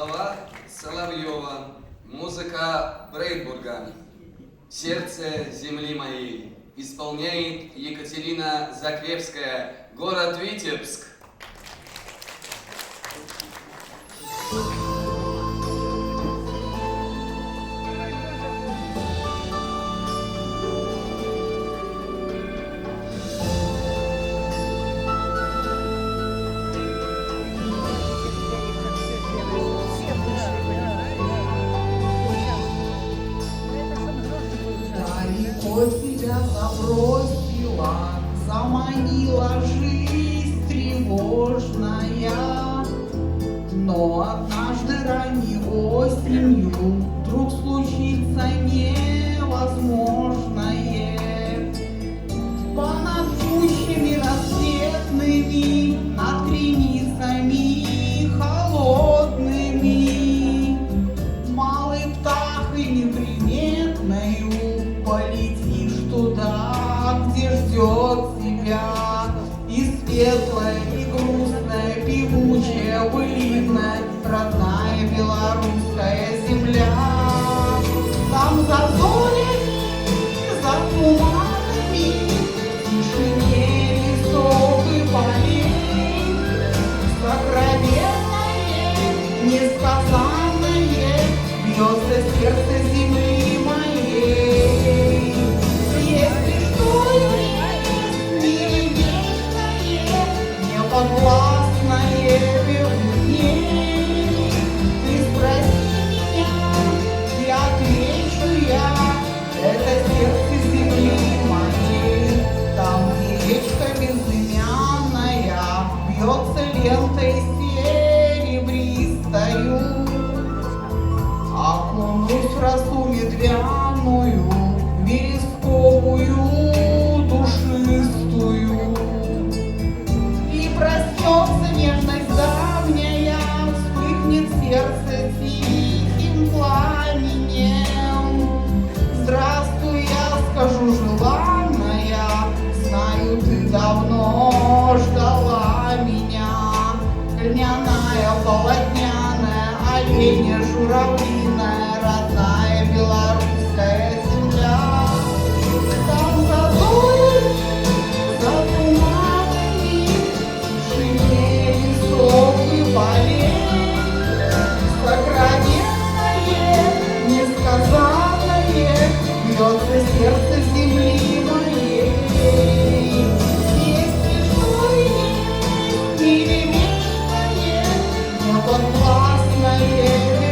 Слова Соловьева, музыка Брейдбурга. «Сердце земли моей» исполняет Екатерина Закревская, город Витебск. Далеко тебя забросила, заманила жизнь тревожная. Но однажды ранней осенью вдруг случится невозможное. Понад тучами рассветными, над креницами холодными, малой птахой неприметною полетишь туда, где ждет тебя и светлая, и грустная, певучая, былинная, родная белорусская земля. Там за зорями, за туманами, в тишине лесов и полей, сокровенное, несказанное бьется сердце земли моей. Если что есть мир вечное, неподвластное верхней, ты спроси меня, и отвечу я, это сердце земли моей. Там, где речка безымянная бьется лентой серебристою, окунусь в росу медвяную, вересковую, душистую, и проснется нежность давняя, вспыхнет сердце тихим пламенем. Здравствуй, я скажу желанная, знаю, ты давно ждала меня. Льняная, полотняная, оленя, журавлиная, родная белорусская земля. Там за зорями, за туманами, в тишине лесов и полей, сокровенное, несказанное бьется сердце земли моей. Если что есть мире вечное, неподвластное